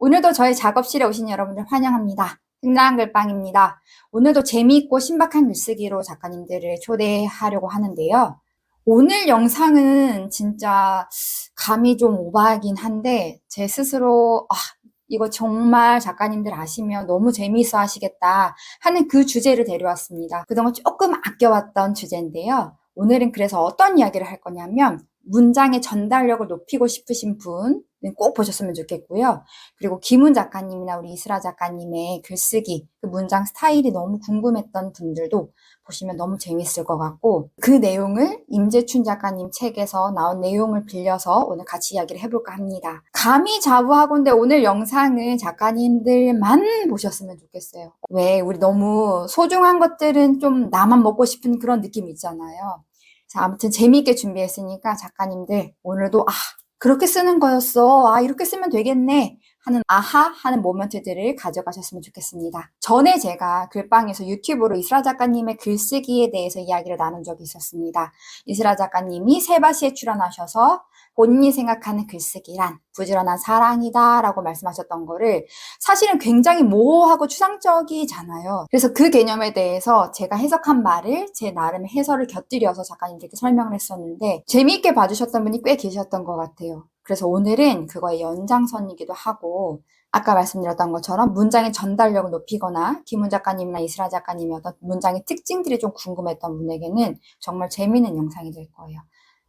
오늘도 저희 작업실에 오신 여러분들 환영합니다. 흥랑글빵입니다. 오늘도 재미있고 신박한 글쓰기로 작가님들을 초대하려고 하는데요. 오늘 영상은 진짜 감이 좀 오버하긴 한데 제 스스로 이거 정말 작가님들 아시면 너무 재미있어 하시겠다 하는 그 주제를 데려왔습니다. 그동안 조금 아껴왔던 주제인데요. 오늘은 그래서 어떤 이야기를 할 거냐면 문장의 전달력을 높이고 싶으신 분은 꼭 보셨으면 좋겠고요. 그리고 김훈 작가님이나 우리 이슬아 작가님의 글쓰기, 그 문장 스타일이 너무 궁금했던 분들도 보시면 너무 재밌을 것 같고, 그 내용을 임재춘 작가님 책에서 나온 내용을 빌려서 오늘 같이 이야기를 해볼까 합니다. 감히 자부하건대 오늘 영상은 작가님들만 보셨으면 좋겠어요. 왜 우리 너무 소중한 것들은 좀 나만 먹고 싶은 그런 느낌 있잖아요. 자, 아무튼 재미있게 준비했으니까 작가님들 오늘도 그렇게 쓰는 거였어. 이렇게 쓰면 되겠네. 하는 아하 하는 모멘트들을 가져가셨으면 좋겠습니다. 전에 제가 글방에서 유튜브로 이슬아 작가님의 글쓰기에 대해서 이야기를 나눈 적이 있었습니다. 이슬아 작가님이 세바시에 출연하셔서 본인이 생각하는 글쓰기란 부지런한 사랑이다 라고 말씀하셨던 거를 사실은 굉장히 모호하고 추상적이잖아요. 그래서 그 개념에 대해서 제가 해석한 말을 제 나름의 해설을 곁들여서 작가님들께 설명을 했었는데 재미있게 봐주셨던 분이 꽤 계셨던 것 같아요. 그래서 오늘은 그거의 연장선이기도 하고 아까 말씀드렸던 것처럼 문장의 전달력을 높이거나 김훈 작가님이나 이슬아 작가님의 어떤 문장의 특징들이 좀 궁금했던 분에게는 정말 재미있는 영상이 될 거예요.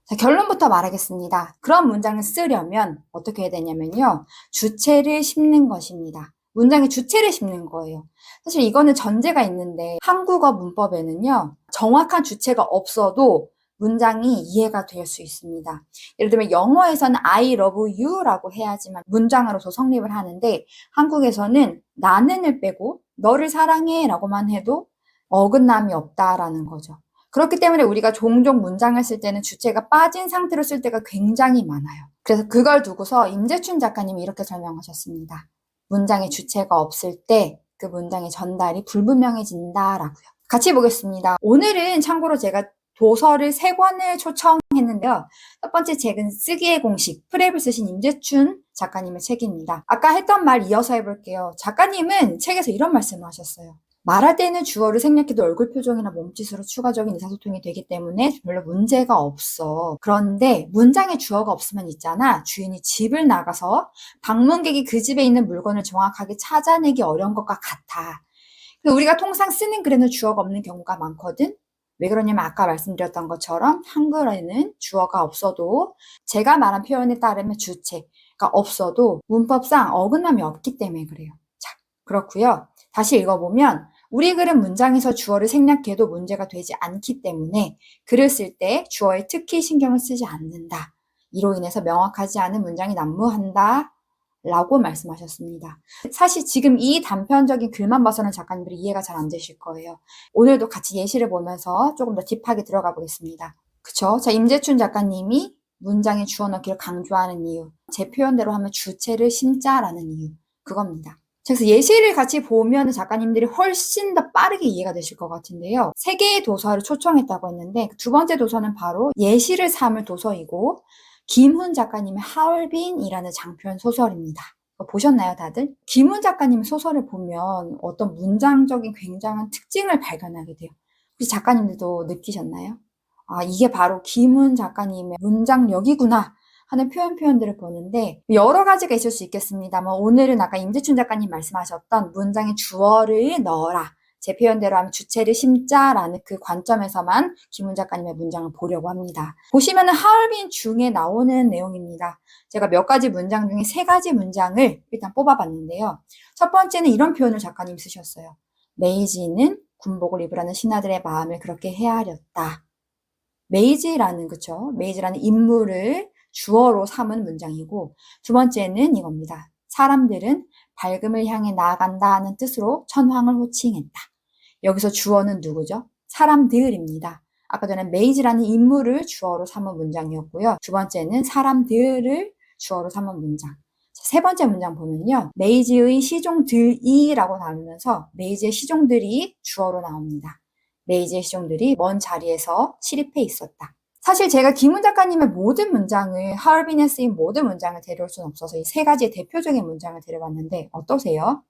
자, 결론부터 말하겠습니다. 그런 문장을 쓰려면 어떻게 해야 되냐면요. 주체를 심는 것입니다. 문장의 주체를 심는 거예요. 사실 이거는 전제가 있는데 한국어 문법에는요. 정확한 주체가 없어도 문장이 이해가 될 수 있습니다. 예를 들면 영어에서는 I love you라고 해야지만 문장으로서 성립을 하는데 한국에서는 나는을 빼고 너를 사랑해 라고만 해도 어긋남이 없다라는 거죠. 그렇기 때문에 우리가 종종 문장을 쓸 때는 주체가 빠진 상태로 쓸 때가 굉장히 많아요. 그래서 그걸 두고서 임재춘 작가님이 이렇게 설명하셨습니다. 문장의 주체가 없을 때 그 문장의 전달이 불분명해진다라고요. 같이 보겠습니다. 오늘은 참고로 제가 도서를 3권을 초청했는데요. 첫 번째 책은 쓰기의 공식, 프랩을 쓰신 임재춘 작가님의 책입니다. 아까 했던 말 이어서 해볼게요. 작가님은 책에서 이런 말씀을 하셨어요. 말할 때는 주어를 생략해도 얼굴 표정이나 몸짓으로 추가적인 의사소통이 되기 때문에 별로 문제가 없어. 그런데 문장에 주어가 없으면 있잖아. 주인이 집을 나가서 방문객이 그 집에 있는 물건을 정확하게 찾아내기 어려운 것과 같아. 우리가 통상 쓰는 글에는 주어가 없는 경우가 많거든. 왜 그러냐면 아까 말씀드렸던 것처럼 한글에는 주어가 없어도 제가 말한 표현에 따르면 주체가 없어도 문법상 어긋남이 없기 때문에 그래요. 자, 그렇고요. 다시 읽어보면 우리 글은 문장에서 주어를 생략해도 문제가 되지 않기 때문에 글을 쓸 때 주어에 특히 신경을 쓰지 않는다. 이로 인해서 명확하지 않은 문장이 난무한다. 라고 말씀하셨습니다. 사실 지금 이 단편적인 글만 봐서는 작가님들이 이해가 잘 안 되실 거예요. 오늘도 같이 예시를 보면서 조금 더 딥하게 들어가 보겠습니다. 그쵸? 자, 임재춘 작가님이 문장에 주어 넣기를 강조하는 이유, 제 표현대로 하면 주체를 심자라는 이유, 그겁니다. 그래서 예시를 같이 보면 작가님들이 훨씬 더 빠르게 이해가 되실 것 같은데요. 3개의 도서를 초청했다고 했는데 두 번째 도서는 바로 예시를 삼을 도서이고 김훈 작가님의 하얼빈이라는 장편 소설입니다. 보셨나요, 다들? 김훈 작가님의 소설을 보면 어떤 문장적인 굉장한 특징을 발견하게 돼요. 혹시 작가님들도 느끼셨나요? 이게 바로 김훈 작가님의 문장력이구나 하는 표현들을 보는데 여러 가지가 있을 수 있겠습니다만 오늘은 아까 임재춘 작가님 말씀하셨던 문장에 주어를 넣어라. 제 표현대로 하면 주체를 심자라는 그 관점에서만 김훈 작가님의 문장을 보려고 합니다. 보시면은 하얼빈 중에 나오는 내용입니다. 제가 몇 가지 문장 중에 3가지 문장을 일단 뽑아봤는데요. 첫 번째는 이런 표현을 작가님 쓰셨어요. 메이지는 군복을 입으라는 신하들의 마음을 그렇게 헤아렸다. 메이지라는 인물을 주어로 삼은 문장이고 두 번째는 이겁니다. 사람들은 밝음을 향해 나아간다는 뜻으로 천황을 호칭했다. 여기서 주어는 누구죠? 사람들입니다. 아까 전에 메이지라는 인물을 주어로 삼은 문장이었고요. 두 번째는 사람들을 주어로 삼은 문장. 세 번째 문장 보면요. 메이지의 시종들이라고 나누면서 메이지의 시종들이 주어로 나옵니다. 메이지의 시종들이 먼 자리에서 시립해 있었다. 사실 제가 김훈 작가님의 모든 문장을, 하얼빈에 쓰인 모든 문장을 데려올 수는 없어서 이 세 가지의 대표적인 문장을 데려봤는데 어떠세요?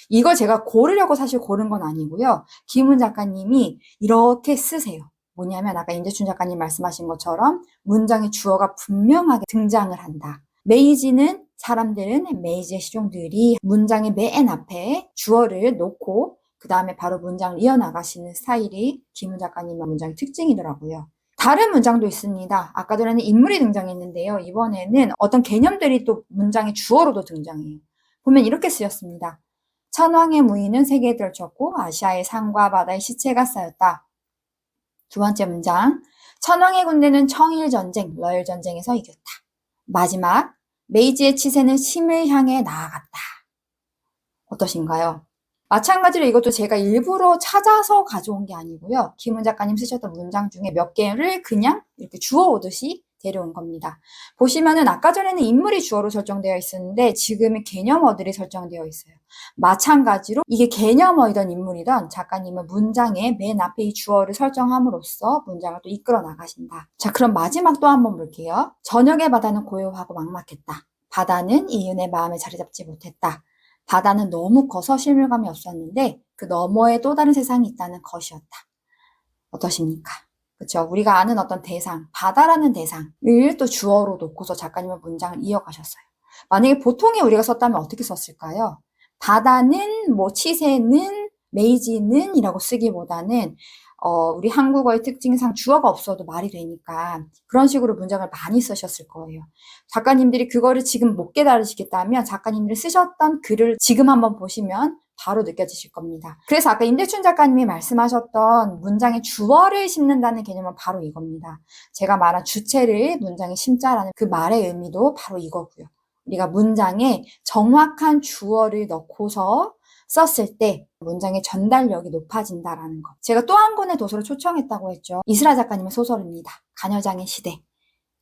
이걸 제가 고르려고 사실 고른 건 아니고요. 김훈 작가님이 이렇게 쓰세요. 뭐냐면 아까 임재춘 작가님 말씀하신 것처럼 문장의 주어가 분명하게 등장을 한다. 메이지는 사람들은 메이지의 시종들이 문장의 맨 앞에 주어를 놓고 그 다음에 바로 문장을 이어나가시는 스타일이 김훈 작가님의 문장의 특징이더라고요. 다른 문장도 있습니다. 아까 전에는 인물이 등장했는데요. 이번에는 어떤 개념들이 또 문장의 주어로도 등장해요. 보면 이렇게 쓰였습니다. 천황의 무인은 세계에 들쳤고 아시아의 산과 바다의 시체가 쌓였다. 두 번째 문장. 천황의 군대는 청일전쟁, 러일전쟁에서 이겼다. 마지막. 메이지의 치세는 심을 향해 나아갔다. 어떠신가요? 마찬가지로 이것도 제가 일부러 찾아서 가져온 게 아니고요. 김훈 작가님 쓰셨던 문장 중에 몇 개를 그냥 이렇게 주워오듯이 데려온 겁니다. 보시면은 아까 전에는 인물이 주어로 설정되어 있었는데 지금은 개념어들이 설정되어 있어요. 마찬가지로 이게 개념어이던 인물이던 작가님은 문장의 맨 앞에 이 주어를 설정함으로써 문장을 또 이끌어 나가신다. 자, 그럼 마지막 또 한번 볼게요. 저녁의 바다는 고요하고 막막했다. 바다는 이윤의 마음에 자리 잡지 못했다. 바다는 너무 커서 실물감이 없었는데 그 너머에 또 다른 세상이 있다는 것이었다. 어떠십니까? 그렇죠? 우리가 아는 어떤 대상, 바다라는 대상을 또 주어로 놓고서 작가님은 문장을 이어가셨어요. 만약에 보통에 우리가 썼다면 어떻게 썼을까요? 바다는, 뭐 치새는, 메이지는 이라고 쓰기보다는 우리 한국어의 특징상 주어가 없어도 말이 되니까 그런 식으로 문장을 많이 쓰셨을 거예요. 작가님들이 그거를 지금 못 깨달으시겠다면 작가님들이 쓰셨던 글을 지금 한번 보시면 바로 느껴지실 겁니다. 그래서 아까 임재춘 작가님이 말씀하셨던 문장에 주어를 심는다는 개념은 바로 이겁니다. 제가 말한 주체를 문장에 심자라는 그 말의 의미도 바로 이거고요. 우리가 문장에 정확한 주어를 넣고서 썼을 때 문장의 전달력이 높아진다라는 것. 제가 또 한 권의 도서를 초청했다고 했죠. 이슬아 작가님의 소설입니다. 가녀장의 시대.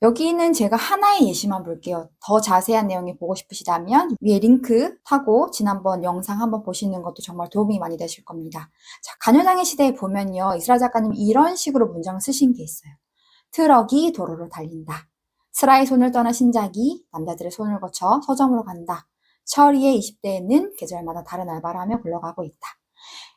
여기는 제가 하나의 예시만 볼게요. 더 자세한 내용이 보고 싶으시다면 위에 링크 타고 지난번 영상 한번 보시는 것도 정말 도움이 많이 되실 겁니다. 자, 가녀장의 시대에 보면요. 이슬아 작가님 이런 식으로 문장을 쓰신 게 있어요. 트럭이 도로로 달린다. 슬아의 손을 떠나 신작이 남자들의 손을 거쳐 서점으로 간다. 철이의 20대에는 계절마다 다른 알바를 하며 굴러가고 있다.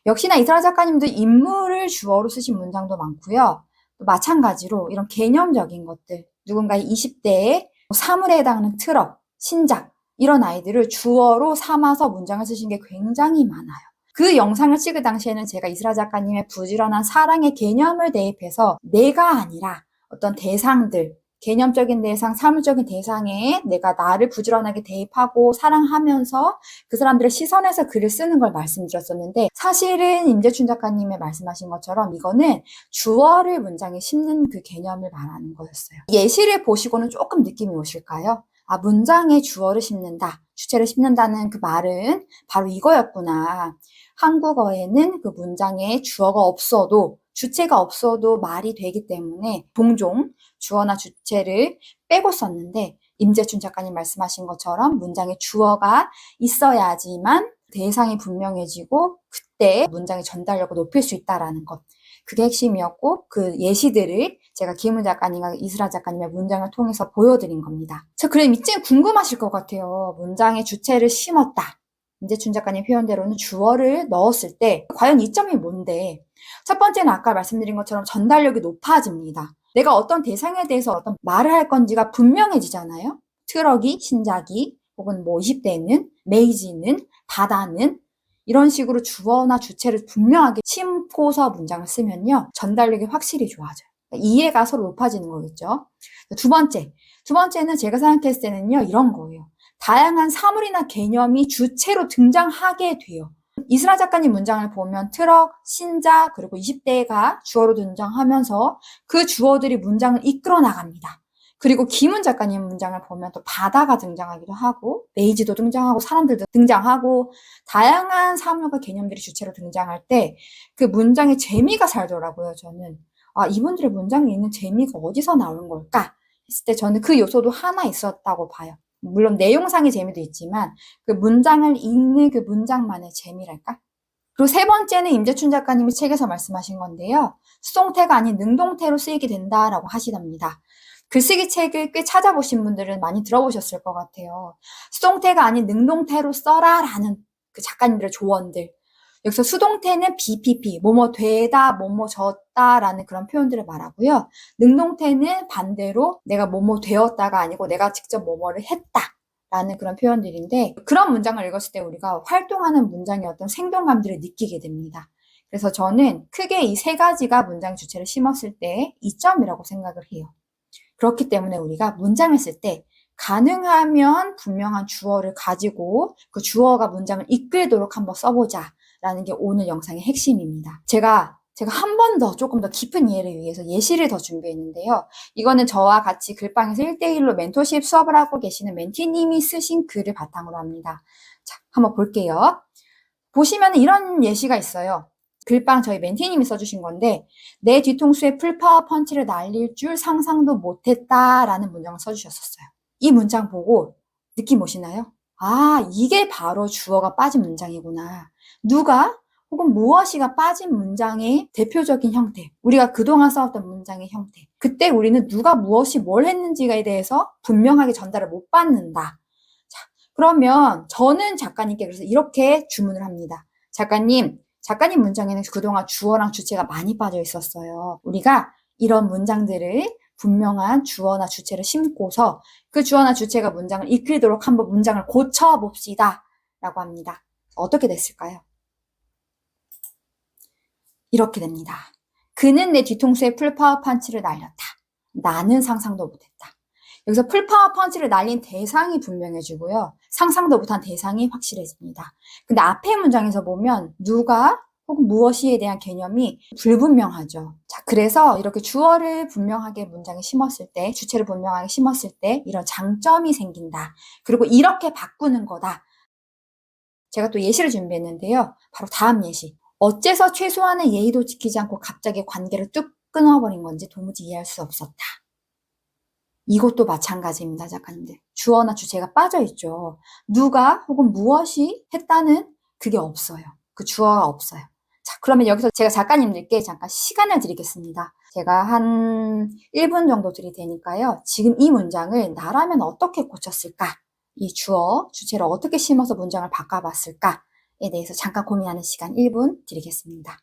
역시나 이슬아 작가님도 인물을 주어로 쓰신 문장도 많고요. 또 마찬가지로 이런 개념적인 것들, 누군가의 20대에 사물에 해당하는 트럭, 신작 이런 아이들을 주어로 삼아서 문장을 쓰신 게 굉장히 많아요. 그 영상을 찍을 당시에는 제가 이슬아 작가님의 부지런한 사랑의 개념을 대입해서 내가 아니라 어떤 대상들, 개념적인 대상, 사물적인 대상에 내가 나를 부지런하게 대입하고 사랑하면서 그 사람들의 시선에서 글을 쓰는 걸 말씀드렸었는데 사실은 임재춘 작가님의 말씀하신 것처럼 이거는 주어를 문장에 심는 그 개념을 말하는 거였어요. 예시를 보시고는 조금 느낌이 오실까요? 아, 문장에 주어를 심는다, 주체를 심는다는 그 말은 바로 이거였구나. 한국어에는 그 문장에 주어가 없어도 주체가 없어도 말이 되기 때문에 종종 주어나 주체를 빼고 썼는데 임재춘 작가님 말씀하신 것처럼 문장에 주어가 있어야지만 대상이 분명해지고 그때 문장의 전달력을 높일 수 있다라는 것. 그게 핵심이었고 그 예시들을 제가 김훈 작가님과 이슬아 작가님의 문장을 통해서 보여드린 겁니다. 자, 그럼 이쯤 궁금하실 것 같아요. 문장에 주체를 심었다. 임재춘 작가님 표현대로는 주어를 넣었을 때 과연 이점이 뭔데? 첫 번째는 아까 말씀드린 것처럼 전달력이 높아집니다. 내가 어떤 대상에 대해서 어떤 말을 할 건지가 분명해지잖아요. 트럭이, 신작이, 혹은 뭐 20대는, 메이지는, 바다는 이런 식으로 주어나 주체를 분명하게 심고서 문장을 쓰면요. 전달력이 확실히 좋아져요. 이해가 서로 높아지는 거겠죠. 두 번째는 제가 생각했을 때는요. 이런 거예요. 다양한 사물이나 개념이 주체로 등장하게 돼요. 이슬아 작가님 문장을 보면 트럭, 신작, 그리고 20대가 주어로 등장하면서 그 주어들이 문장을 이끌어 나갑니다. 그리고 김훈 작가님 문장을 보면 또 바다가 등장하기도 하고 메이지도 등장하고 사람들도 등장하고 다양한 사물과 개념들이 주체로 등장할 때 그 문장의 재미가 살더라고요. 저는 아, 이분들의 문장에 있는 재미가 어디서 나오는 걸까 했을 때 저는 그 요소도 하나 있었다고 봐요. 물론 내용상의 재미도 있지만 그 문장을 읽는 그 문장만의 재미랄까? 그리고 세 번째는 임재춘 작가님이 책에서 말씀하신 건데요. 수동태가 아닌 능동태로 쓰이게 된다라고 하시답니다. 글쓰기 책을 꽤 찾아보신 분들은 많이 들어보셨을 것 같아요. 수동태가 아닌 능동태로 써라라는 그 작가님들의 조언들. 여기서 수동태는 BPP, 뭐뭐 되다, 뭐뭐 졌다라는 그런 표현들을 말하고요. 능동태는 반대로 내가 뭐뭐 되었다가 아니고 내가 직접 뭐뭐를 했다라는 그런 표현들인데, 그런 문장을 읽었을 때 우리가 활동하는 문장의 어떤 생동감들을 느끼게 됩니다. 그래서 저는 크게 이 세 가지가 문장 주체를 심었을 때 이점이라고 생각을 해요. 그렇기 때문에 우리가 문장을 쓸 때 가능하면 분명한 주어를 가지고 그 주어가 문장을 이끌도록 한번 써보자 라는 게 오늘 영상의 핵심입니다. 제가 한 번 더 조금 더 깊은 이해를 위해서 예시를 더 준비했는데요. 이거는 저와 같이 글방에서 1대1로 멘토십 수업을 하고 계시는 멘티님이 쓰신 글을 바탕으로 합니다. 자, 한번 볼게요. 보시면 이런 예시가 있어요. 글방 저희 멘티님이 써주신 건데, 내 뒤통수에 풀파워 펀치를 날릴 줄 상상도 못했다라는 문장을 써주셨었어요. 이 문장 보고 느낌 오시나요? 아, 이게 바로 주어가 빠진 문장이구나. 누가 혹은 무엇이가 빠진 문장의 대표적인 형태, 우리가 그동안 써왔던 문장의 형태. 그때 우리는 누가 무엇이 뭘 했는지에 대해서 분명하게 전달을 못 받는다. 자, 그러면 저는 작가님께 그래서 이렇게 주문을 합니다. 작가님 문장에는 그동안 주어랑 주체가 많이 빠져 있었어요. 우리가 이런 문장들을 분명한 주어나 주체를 심고서 그 주어나 주체가 문장을 이끌도록 한번 문장을 고쳐봅시다 라고 합니다. 어떻게 됐을까요? 이렇게 됩니다. 그는 내 뒤통수에 풀파워 펀치를 날렸다. 나는 상상도 못했다. 여기서 풀파워 펀치를 날린 대상이 분명해지고요. 상상도 못한 대상이 확실해집니다. 근데 앞에 문장에서 보면 누가 혹은 무엇이에 대한 개념이 불분명하죠. 자, 그래서 이렇게 주어를 분명하게 문장에 심었을 때, 주체를 분명하게 심었을 때 이런 장점이 생긴다. 그리고 이렇게 바꾸는 거다. 제가 또 예시를 준비했는데요. 바로 다음 예시. 어째서 최소한의 예의도 지키지 않고 갑자기 관계를 뚝 끊어버린 건지 도무지 이해할 수 없었다. 이것도 마찬가지입니다, 작가님들. 주어나 주체가 빠져있죠. 누가 혹은 무엇이 했다는 그게 없어요. 그 주어가 없어요. 자, 그러면 여기서 제가 작가님들께 잠깐 시간을 드리겠습니다. 제가 한 1분 정도 드릴 테니까요. 지금 이 문장을 나라면 어떻게 고쳤을까? 이 주어, 주체를 어떻게 심어서 문장을 바꿔봤을까에 대해서 잠깐 고민하는 시간 1분 드리겠습니다.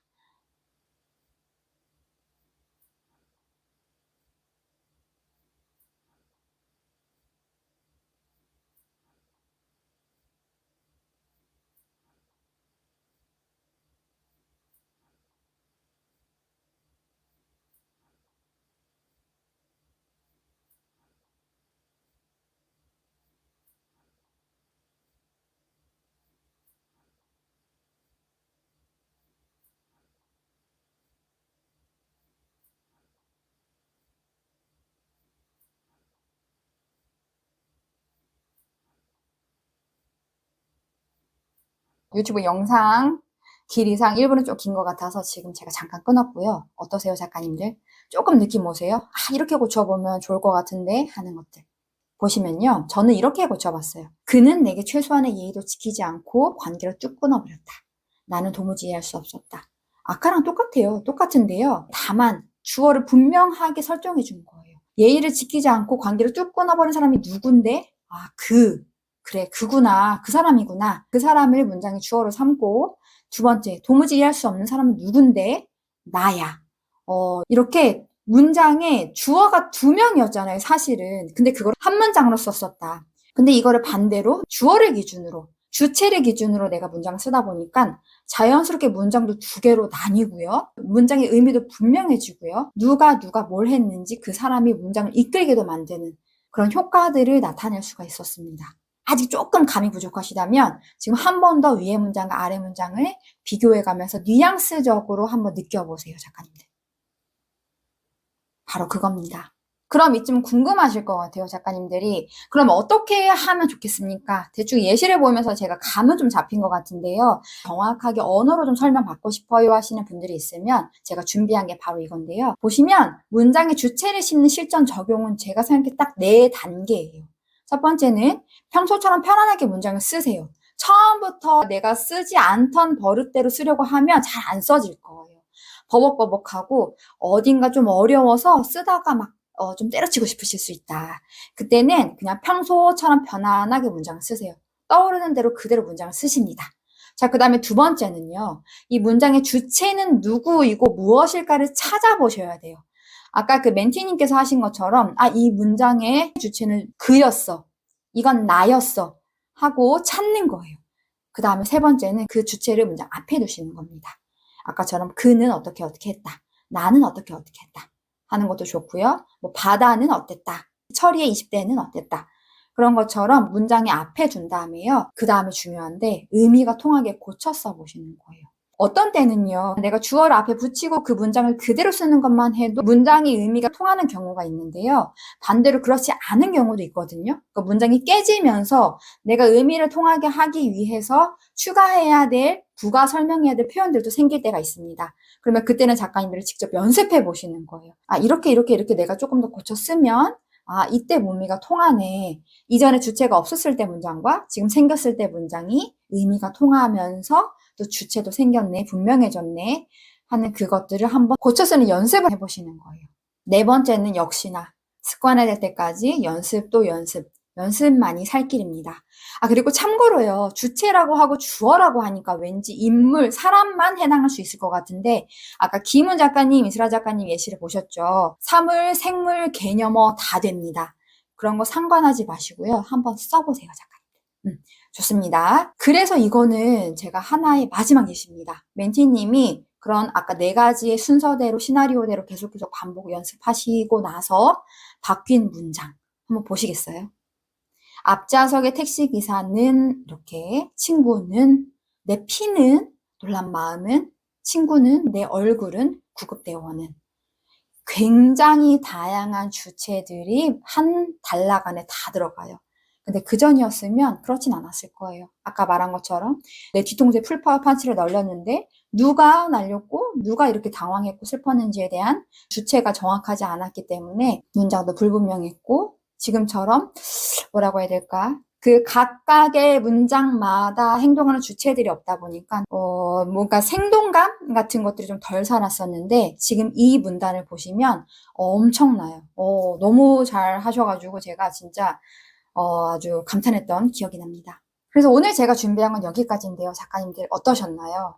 유튜브 영상 길이상 1분은 좀 긴 것 같아서 지금 제가 잠깐 끊었고요. 어떠세요, 작가님들? 조금 느낌 오세요? 아, 이렇게 고쳐보면 좋을 것 같은데 하는 것들. 보시면요. 저는 이렇게 고쳐봤어요. 그는 내게 최소한의 예의도 지키지 않고 관계를 쭉 끊어버렸다. 나는 도무지 이해할 수 없었다. 아까랑 똑같아요. 똑같은데요. 다만 주어를 분명하게 설정해 준 거예요. 예의를 지키지 않고 관계를 쭉 끊어버린 사람이 누군데? 아, 그래, 그구나. 그 사람이구나. 그 사람을 문장의 주어로 삼고, 두 번째, 도무지 이해할 수 없는 사람은 누군데? 나야. 이렇게 문장에 주어가 2명이었잖아요, 사실은. 근데 그걸 한 문장으로 썼었다. 근데 이거를 반대로 주어를 기준으로, 주체를 기준으로 내가 문장을 쓰다 보니까 자연스럽게 문장도 2개로 나뉘고요. 문장의 의미도 분명해지고요. 누가 뭘 했는지 그 사람이 문장을 이끌게도 만드는 그런 효과들을 나타낼 수가 있었습니다. 아직 조금 감이 부족하시다면 지금 한 번 더 위에 문장과 아래 문장을 비교해가면서 뉘앙스적으로 한번 느껴보세요, 작가님들. 바로 그겁니다. 그럼 이쯤 궁금하실 것 같아요, 작가님들이. 그럼 어떻게 하면 좋겠습니까? 대충 예시를 보면서 제가 감은 좀 잡힌 것 같은데요. 정확하게 언어로 좀 설명받고 싶어요 하시는 분들이 있으면 제가 준비한 게 바로 이건데요. 보시면 문장의 주체를 심는 실전 적용은 제가 생각해 딱 4단계예요. 첫 번째는 평소처럼 편안하게 문장을 쓰세요. 처음부터 내가 쓰지 않던 버릇대로 쓰려고 하면 잘 안 써질 거예요. 버벅버벅하고 어딘가 좀 어려워서 쓰다가 막 좀 때려치고 싶으실 수 있다. 그때는 그냥 평소처럼 편안하게 문장을 쓰세요. 떠오르는 대로 그대로 문장을 쓰십니다. 자, 그 다음에 두 번째는요. 이 문장의 주체는 누구이고 무엇일까를 찾아보셔야 돼요. 아까 그 멘티님께서 하신 것처럼 이 문장의 주체는 그였어. 이건 나였어. 하고 찾는 거예요. 그 다음에 세 번째는 그 주체를 문장 앞에 두시는 겁니다. 아까처럼 그는 어떻게 했다. 나는 어떻게 했다. 하는 것도 좋고요. 뭐 바다는 어땠다. 철이의 20대는 어땠다. 그런 것처럼 문장의 앞에 둔 다음에요. 그 다음에 중요한데 의미가 통하게 고쳐 써보시는 거예요. 어떤 때는요. 내가 주어를 앞에 붙이고 그 문장을 그대로 쓰는 것만 해도 문장의 의미가 통하는 경우가 있는데요. 반대로 그렇지 않은 경우도 있거든요. 그러니까 문장이 깨지면서 내가 의미를 통하게 하기 위해서 추가해야 될, 부가 설명해야 될 표현들도 생길 때가 있습니다. 그러면 그때는 작가님들이 직접 연습해 보시는 거예요. 이렇게 내가 조금 더 고쳐 쓰면 이때 의미가 통하네. 이전에 주체가 없었을 때 문장과 지금 생겼을 때 문장이 의미가 통하면서 또 주체도 생겼네, 분명해졌네 하는 그것들을 한번 고쳐 쓰는 연습을 해보시는 거예요. 네 번째는 역시나 습관화될 때까지 연습 또 연습. 연습만이 살 길입니다. 그리고 참고로요. 주체라고 하고 주어라고 하니까 왠지 인물, 사람만 해당할 수 있을 것 같은데 아까 김은 작가님, 이슬아 작가님 예시를 보셨죠. 사물, 생물, 개념어 다 됩니다. 그런 거 상관하지 마시고요. 한번 써보세요, 작가님. 좋습니다. 그래서 이거는 제가 하나의 마지막 예시입니다. 멘티님이 그런 아까 네 가지의 순서대로 시나리오대로 계속 반복 연습하시고 나서 바뀐 문장 한번 보시겠어요? 앞좌석의 택시기사는 이렇게, 친구는, 내 피는, 놀란 마음은, 친구는, 내 얼굴은, 구급대원은. 굉장히 다양한 주체들이 한 단락 안에 다 들어가요. 근데 그전이었으면 그렇진 않았을 거예요. 아까 말한 것처럼 내 뒤통수에 풀파워 펀치를 날렸는데 누가 날렸고 누가 이렇게 당황했고 슬펐는지에 대한 주체가 정확하지 않았기 때문에 문장도 불분명했고 지금처럼 뭐라고 해야 될까? 그 각각의 문장마다 행동하는 주체들이 없다 보니까 뭔가 생동감 같은 것들이 좀 덜 살았었는데 지금 이 문단을 보시면 엄청나요. 너무 잘 하셔가지고 제가 진짜 아주 감탄했던 기억이 납니다. 그래서 오늘 제가 준비한 건 여기까지인데요. 작가님들 어떠셨나요?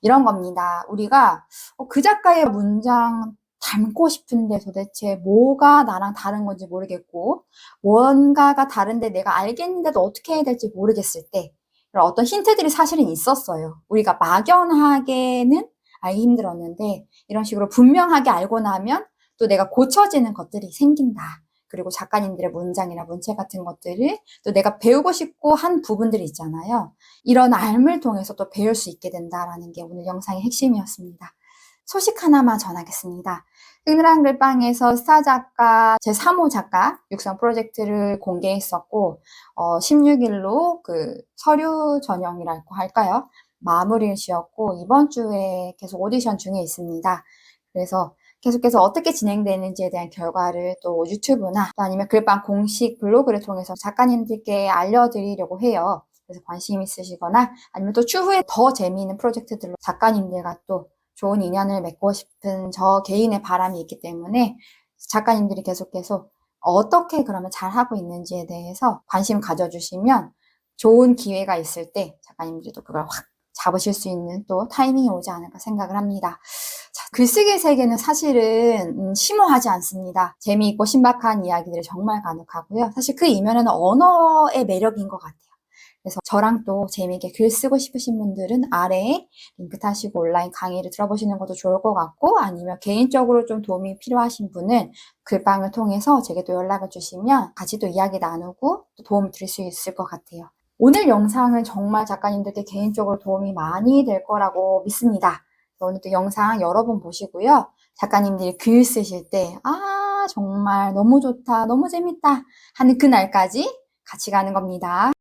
이런 겁니다. 우리가 그 작가의 문장 닮고 싶은데 도대체 뭐가 나랑 다른 건지 모르겠고 뭔가가 다른데 내가 알겠는데도 어떻게 해야 될지 모르겠을 때 이런 어떤 힌트들이 사실은 있었어요. 우리가 막연하게는 알기 힘들었는데 이런 식으로 분명하게 알고 나면 또 내가 고쳐지는 것들이 생긴다. 그리고 작가님들의 문장이나 문체 같은 것들을 또 내가 배우고 싶고 한 부분들이 있잖아요. 이런 알을 통해서 또 배울 수 있게 된다라는 게 오늘 영상의 핵심이었습니다. 소식 하나만 전하겠습니다. 은은한 글방에서 스타 작가, 제3호 작가 육성 프로젝트를 공개했었고 16일로 그 서류 전형이라고 할까요? 마무리를 지었고 이번 주에 계속 오디션 중에 있습니다. 그래서 계속해서 어떻게 진행되는지에 대한 결과를 또 유튜브나 또 아니면 글방 공식 블로그를 통해서 작가님들께 알려드리려고 해요. 그래서 관심 있으시거나 아니면 또 추후에 더 재미있는 프로젝트들로 작가님들과 또 좋은 인연을 맺고 싶은 저 개인의 바람이 있기 때문에 작가님들이 계속해서 어떻게 그러면 잘하고 있는지에 대해서 관심 가져주시면 좋은 기회가 있을 때 작가님들도 그걸 확 잡으실 수 있는 또 타이밍이 오지 않을까 생각을 합니다. 자, 글쓰기의 세계는 사실은 심오하지 않습니다. 재미있고 신박한 이야기들이 정말 가득하고요. 사실 그 이면에는 언어의 매력인 것 같아요. 그래서 저랑 또 재미있게 글 쓰고 싶으신 분들은 아래에 링크 타시고 온라인 강의를 들어보시는 것도 좋을 것 같고 아니면 개인적으로 좀 도움이 필요하신 분은 글방을 통해서 제게 또 연락을 주시면 같이 또 이야기 나누고 또 도움을 드릴 수 있을 것 같아요. 오늘 영상은 정말 작가님들께 개인적으로 도움이 많이 될 거라고 믿습니다. 오늘 또 영상 여러 번 보시고요. 작가님들이 글 쓰실 때 정말 너무 좋다, 너무 재밌다 하는 그날까지 같이 가는 겁니다.